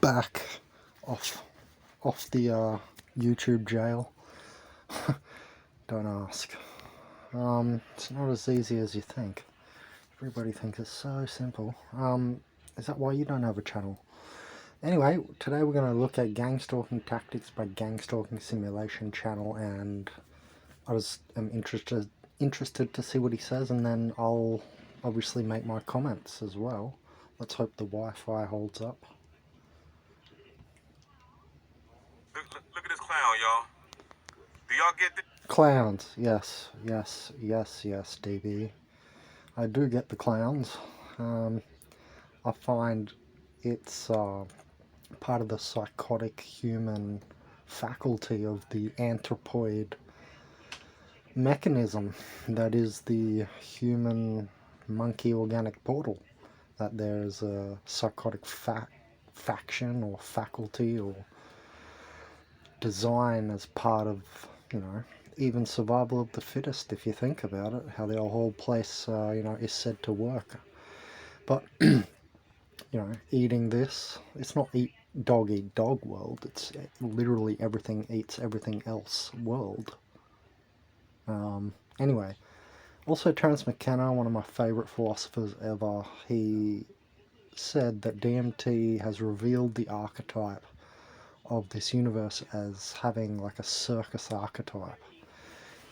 Back off the YouTube jail. Don't ask. It's not as easy as you think. Everybody thinks it's so simple. Is that why you don't have a channel? Anyway, today we're going to look at gang stalking tactics by Gang Stalking Simulation channel, and I am interested to see what he says, and then I'll obviously make my comments as well. Let's hope the Wi-Fi holds up. Look at this clown, y'all. Do y'all get this? Clowns, yes, DB. I do get the clowns. I find it's part of the psychotic human faculty of the anthropoid mechanism that is the human monkey organic portal, that there's a psychotic faction or faculty or design as part of, even survival of the fittest, if you think about it, how the whole place, is said to work. But, eating this, it's not eat dog world, it's literally everything eats everything else world. Anyway, also Terence McKenna, one of my favourite philosophers ever, he said that DMT has revealed the archetype of this universe as having like a circus archetype.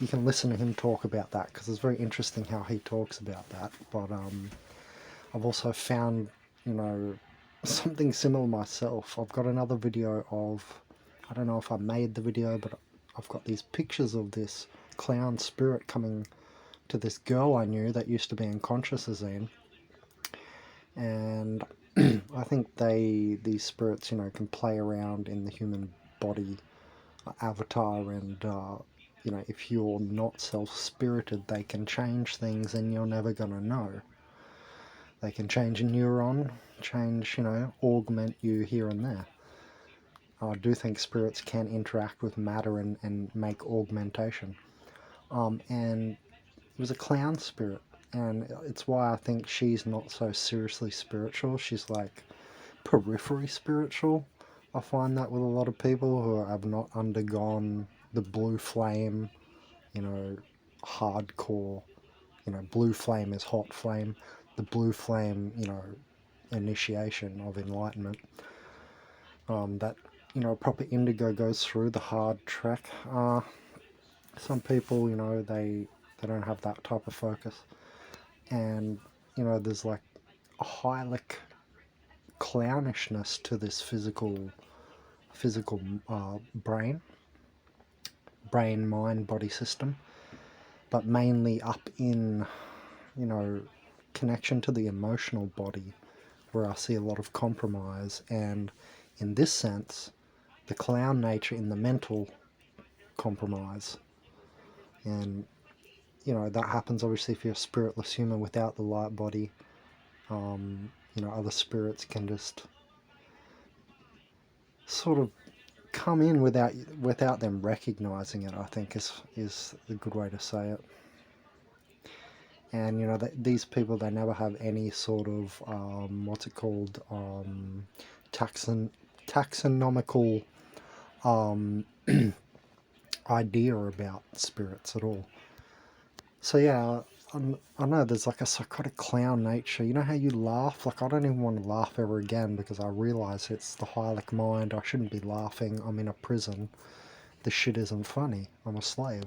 You can listen to him talk about that because it's very interesting how he talks about that. But I've also found, something similar myself. I've got another video of, I don't know if I made the video, but I've got these pictures of this clown spirit coming to this girl I knew that used to be in consciousazine, and I think these spirits, can play around in the human body avatar, and if you're not self-spirited, they can change things and you're never gonna know. They can change a neuron, augment you here and there. I do think spirits can interact with matter and make augmentation. And it was a clown spirit, and it's why I think she's not so seriously spiritual. She's like periphery spiritual. I find that with a lot of people who have not undergone the blue flame, hardcore, blue flame is hot flame, the blue flame, initiation of enlightenment, that, proper indigo goes through the hard trek. Some people, they don't have that type of focus, and there's like a high clownishness to this physical brain mind body system, but mainly up in connection to the emotional body, where I see a lot of compromise. And in this sense, the clown nature in the mental compromise, and that happens obviously if you're a spiritless human without the light body. Other spirits can just sort of come in without them recognizing it, I think is the good way to say it. And these people, they never have any sort of what's it called, taxonomical idea about spirits at all. So yeah, I know there's like a psychotic clown nature. You know how you laugh? Like, I don't even want to laugh ever again because I realise it's the Hylic mind. I shouldn't be laughing. I'm in a prison. This shit isn't funny. I'm a slave.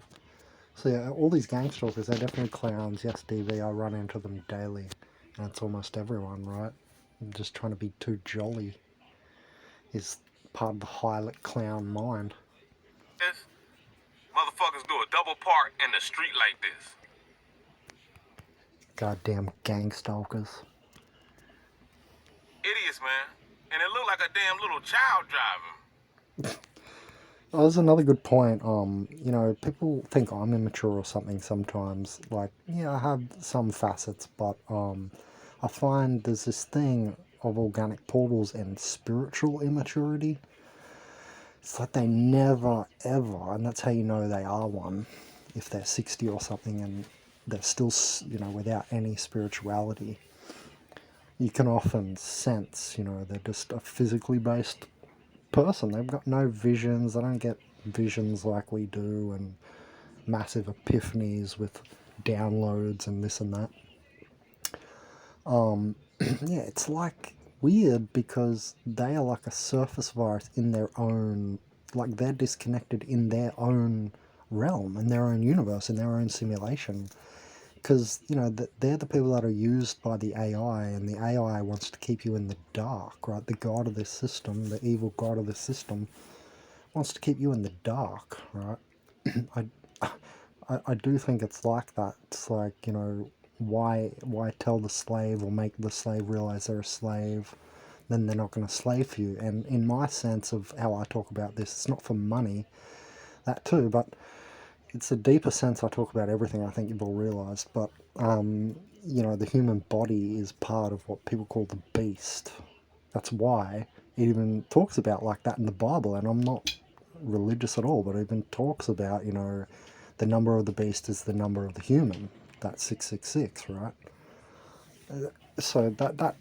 So yeah, all these gang stalkers, they're definitely clowns. Yes, DV, I run into them daily. And it's almost everyone, right? Just trying to be too jolly is part of the Hylic clown mind. This motherfuckers do a double park in the street like this. Goddamn gang stalkers. Idiots, man. And it look like a damn little child driving. Oh, that's another good point. People think I'm immature or something sometimes. Like, yeah, I have some facets, but I find there's this thing of organic portals and spiritual immaturity. It's like they never, ever, and that's how you know they are one, if they're 60 or something and they're still, without any spirituality. you can often sense, they're just a physically based person. They've got no visions. They don't get visions like we do and massive epiphanies with downloads and this and that. Yeah, it's like weird because they are like a surface virus in their own, like they're disconnected in their own realm, in their own universe, in their own simulation. Because, they're the people that are used by the AI, and the AI wants to keep you in the dark, right? The god of this system, the evil god of this system, wants to keep you in the dark, right? I, I do think it's like that. It's like, why tell the slave or make the slave realize they're a slave? Then they're not going to slave for you. And in my sense of how I talk about this, it's not for money, that too, but it's a deeper sense. I talk about everything, I think you've all realised, but the human body is part of what people call the beast. That's why it even talks about like that in the Bible, and I'm not religious at all, but it even talks about, the number of the beast is the number of the human. That's 666, right? So that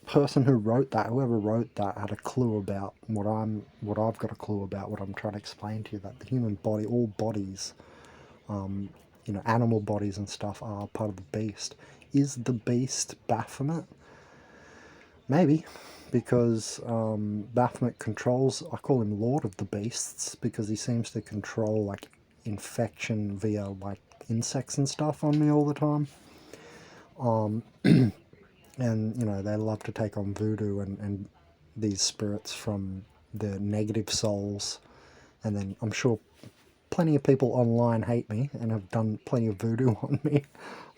person who wrote that, whoever wrote that, had a clue about what I've got a clue about, what I'm trying to explain to you, that the human body, all bodies, animal bodies and stuff are part of the beast. Is the beast Baphomet? Maybe, because Baphomet controls, I call him Lord of the Beasts, because he seems to control like infection via like insects and stuff on me all the time. And, they love to take on voodoo and these spirits from the negative souls. And then I'm sure plenty of people online hate me and have done plenty of voodoo on me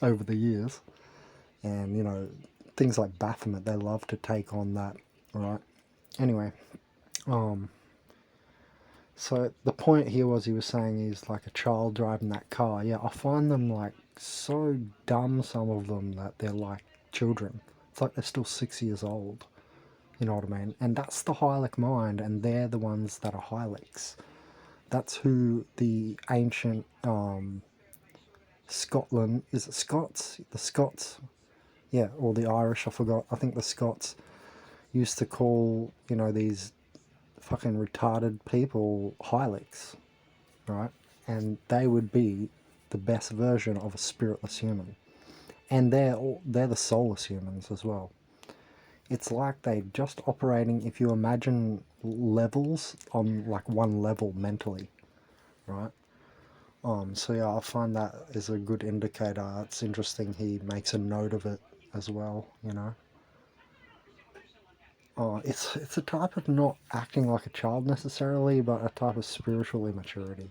over the years. And, things like Baphomet, they love to take on that, right? Anyway, so the point here was he was saying he's like a child driving that car. Yeah, I find them like so dumb, some of them, that they're like children. It's like they're still 6 years old. You know what I mean? And that's the Hylic mind, and they're the ones that are Hylics. That's who the ancient Scotland, is it Scots? The Scots, yeah, or the Irish, I forgot. I think the Scots used to call, these fucking retarded people Hylics, right? And they would be the best version of a spiritless human. And they're the soulless humans as well. It's like they just operating, if you imagine levels on like one level mentally, right? So yeah, I find that is a good indicator. It's interesting he makes a note of it as well, it's a type of not acting like a child necessarily, but a type of spiritual immaturity.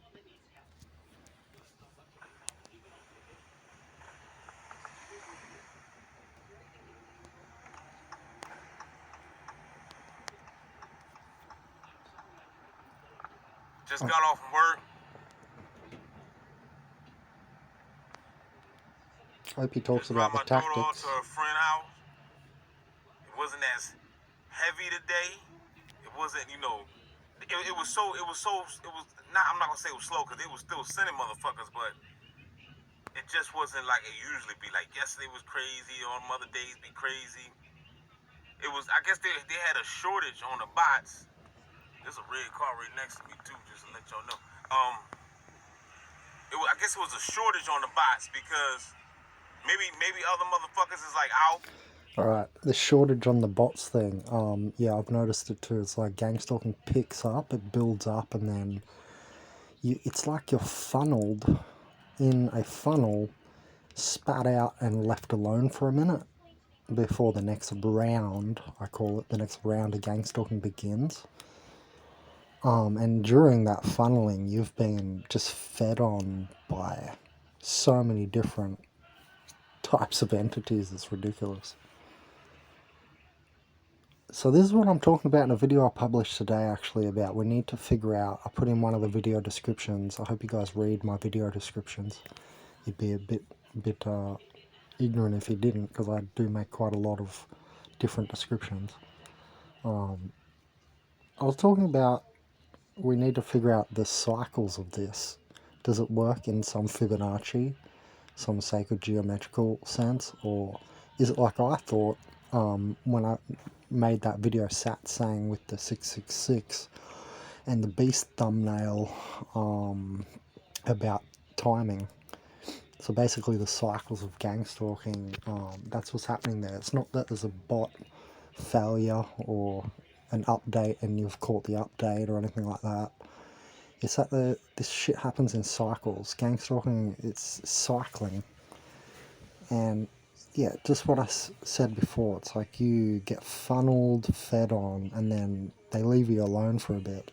Just got off from work. I hope he talks Just about dropped the my daughter off tactics. to her friend's house. It wasn't as heavy today. It wasn't, it was not, I'm not gonna say it was slow, because it was still sending motherfuckers, but it just wasn't like it usually be. Like yesterday was crazy, on other days be crazy. It was, I guess they had a shortage on the bots. There's a red car right next to me too, just to let y'all know. I guess it was a shortage on the bots because maybe other motherfuckers is like out. Alright, the shortage on the bots thing, yeah, I've noticed it too. It's like gang stalking picks up, it builds up, and then it's like you're funneled in a funnel, spat out and left alone for a minute before the next round, I call it, the next round of gang stalking begins. And during that funneling, you've been just fed on by so many different types of entities, it's ridiculous. So this is what I'm talking about in a video I published today, actually, about we need to figure out, I put in one of the video descriptions, I hope you guys read my video descriptions. You'd be a bit ignorant if you didn't, because I do make quite a lot of different descriptions. I was talking about we need to figure out the cycles of this. Does it work in some Fibonacci, some sacred geometrical sense, or is it like I thought, when I made that video sat saying with the 666 and the beast thumbnail about timing. So basically the cycles of gang stalking, that's what's happening there. It's not that there's a bot failure or an update and you've caught the update or anything like that. It's that this shit happens in cycles. Gang stalking, it's cycling. And yeah, just what I said before, it's like you get funneled, fed on, and then they leave you alone for a bit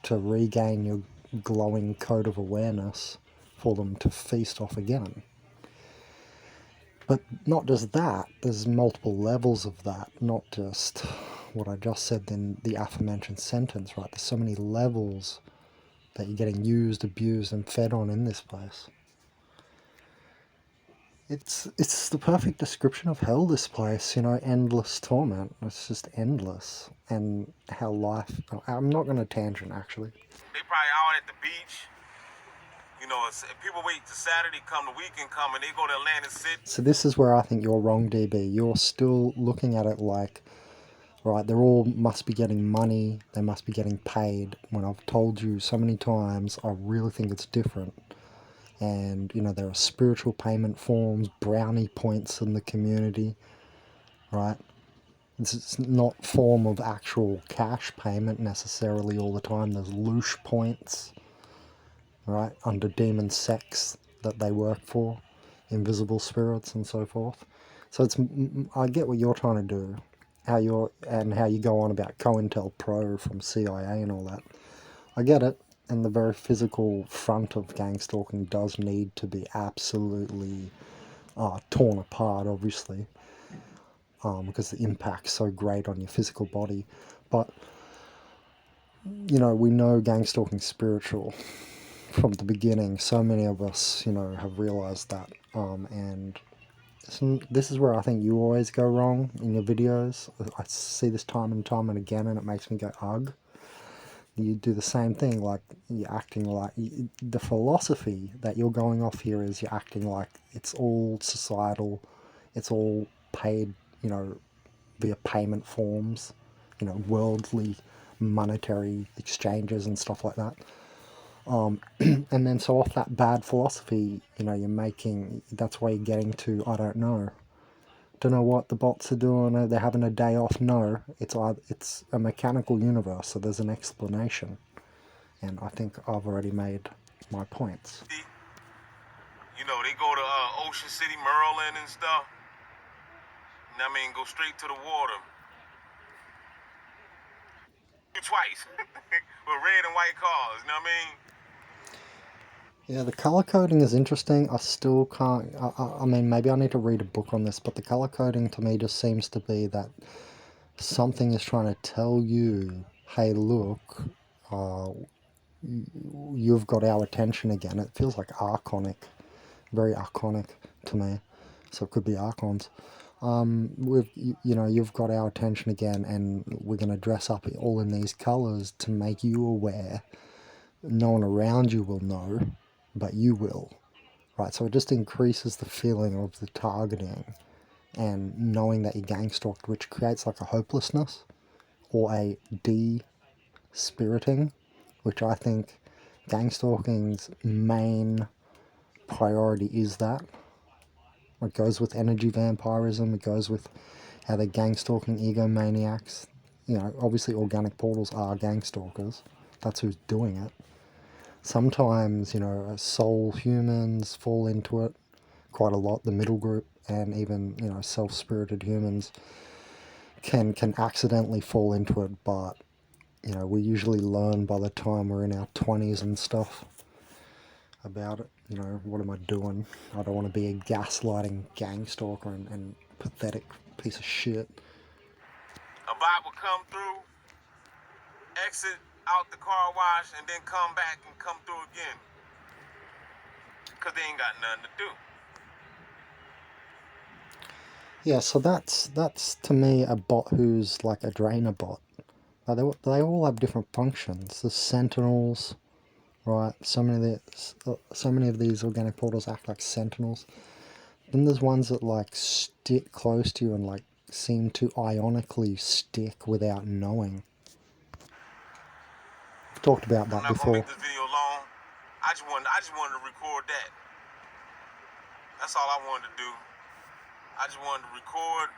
to regain your glowing code of awareness for them to feast off again. But not just that, there's multiple levels of that, not just what I just said in the aforementioned sentence, right? There's so many levels that you're getting used, abused, and fed on in this place. It's the perfect description of hell, this place, you know, endless torment. It's just endless. And how life... I'm not going to tangent, actually. They probably out at the beach. You know, people wait till Saturday come, the weekend come, and they go to Atlantic City. So this is where I think you're wrong, DB. You're still looking at it like, right, they're all must be getting money, they must be getting paid. When I've told you so many times, I really think it's different. And, you know, there are spiritual payment forms, brownie points in the community, right? It's not form of actual cash payment necessarily all the time. There's loosh points, right, under demon sects that they work for, invisible spirits and so forth. So it's, I get what you're trying to do, how you go on about COINTELPRO from CIA and all that. I get it. And the very physical front of gang stalking does need to be absolutely torn apart, obviously, because the impact's so great on your physical body. But, you know, we know gang stalking's spiritual from the beginning. So many of us, you know, have realized that. And this is where I think you always go wrong in your videos. I see this time and time and again, and it makes me go, ugh. You do the same thing, like you're acting like the philosophy that you're going off here is you're acting like it's all societal, it's all paid, you know, via payment forms, you know, worldly monetary exchanges and stuff like that. And then so off that bad philosophy, you know, that's why you're getting to, I don't know what the bots are doing, they're having a day off. No, it's a mechanical universe, so there's an explanation. And I think I've already made my points. You know, they go to Ocean City, Maryland and stuff. And I mean, go straight to the water. Twice. With red and white cars, you know what I mean? Yeah, the color coding is interesting. I still can't... I mean, maybe I need to read a book on this, but the color coding to me just seems to be that something is trying to tell you, hey, look, you've got our attention again. It feels like archonic, very archonic to me. So it could be archons. You've got our attention again, and we're going to dress up all in these colors to make you aware. No one around you will know, but you will, right? So it just increases the feeling of the targeting and knowing that you're gang stalked, which creates like a hopelessness or a de-spiriting, which I think gang stalking's main priority is that. It goes with energy vampirism, it goes with how they're gang stalking egomaniacs. You know, obviously organic portals are gang stalkers. That's who's doing it. Sometimes, you know, soul humans fall into it quite a lot, the middle group, and even, you know, self-spirited humans can accidentally fall into it, but, you know, we usually learn by the time we're in our 20s and stuff about it. You know, what am I doing? I don't want to be a gaslighting gang stalker and pathetic piece of shit. A bot will come through, exit out the car wash, and then come back and come through again. Because they ain't got nothing to do. Yeah, so that's to me a bot who's like a drainer bot. They all have different functions. There's sentinels, right? So many of these organic portals act like sentinels. Then there's ones that like stick close to you and like seem to ionically stick without knowing. I've talked about I'm that not gonna before. make this video long. I just wanted to record that. That's all I wanted to do. I just wanted to record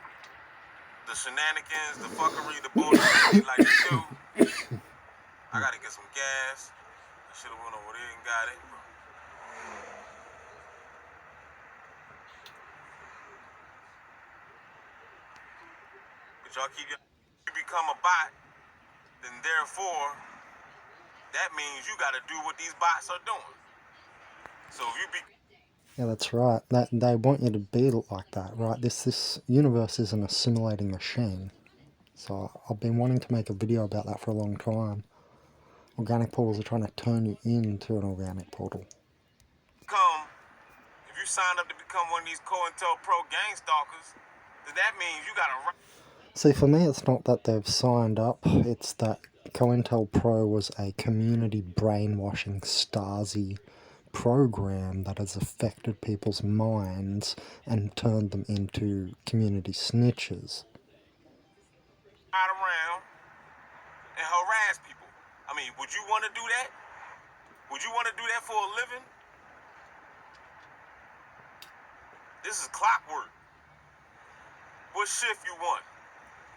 the shenanigans, the fuckery, the bullshit that we like to do. I gotta get some gas. I should have went over there and got it. But y'all keep, you become a bot, then therefore, that means you gotta do what these bots are doing. So if you be... Yeah, that's right. They want you to be like that, right? This universe is an assimilating machine. So I've been wanting to make a video about that for a long time. Organic portals are trying to turn you into an organic portal. If you sign up to become one of these COINTELPRO gang stalkers, then that means you gotta... See, for me, it's not that they've signed up, it's that COINTELPRO was a community brainwashing Stasi program that has affected people's minds and turned them into community snitches. Ride around and harass people. I mean, would you want to do that? Would you want to do that for a living? This is clockwork. What shift you want?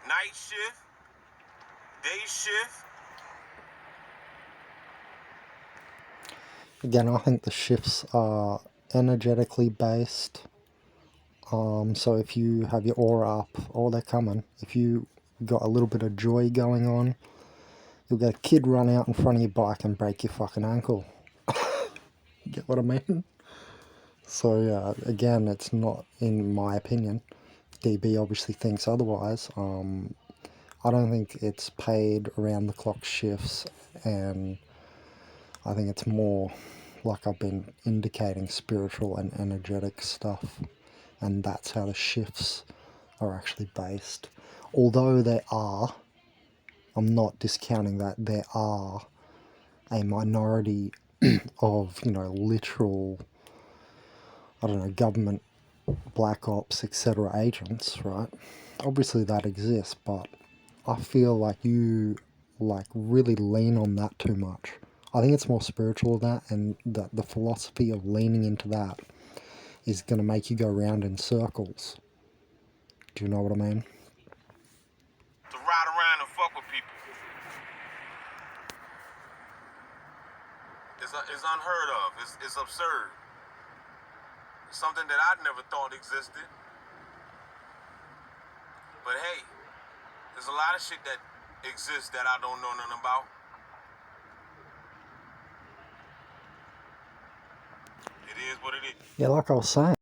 Night shift? Day shift? Again, I think the shifts are energetically based. So if you have your aura up, oh, they're coming. If you got a little bit of joy going on, you'll get a kid run out in front of your bike and break your fucking ankle. Get what I mean? So yeah, again, it's not in my opinion. DB obviously thinks otherwise. I don't think it's paid around the clock shifts, and I think it's more like I've been indicating spiritual and energetic stuff, and that's how the shifts are actually based. Although there are, I'm not discounting that, there are a minority of, literal, I don't know, government, black ops, etc. agents, right? Obviously that exists, but I feel like you really lean on that too much. I think it's more spiritual than that, and the philosophy of leaning into that is going to make you go round in circles. Do you know what I mean? To ride around and fuck with people. It's unheard of. It's absurd. It's something that I never thought existed. But hey, there's a lot of shit that exists that I don't know nothing about. It is what it is. Yeah, like I was saying,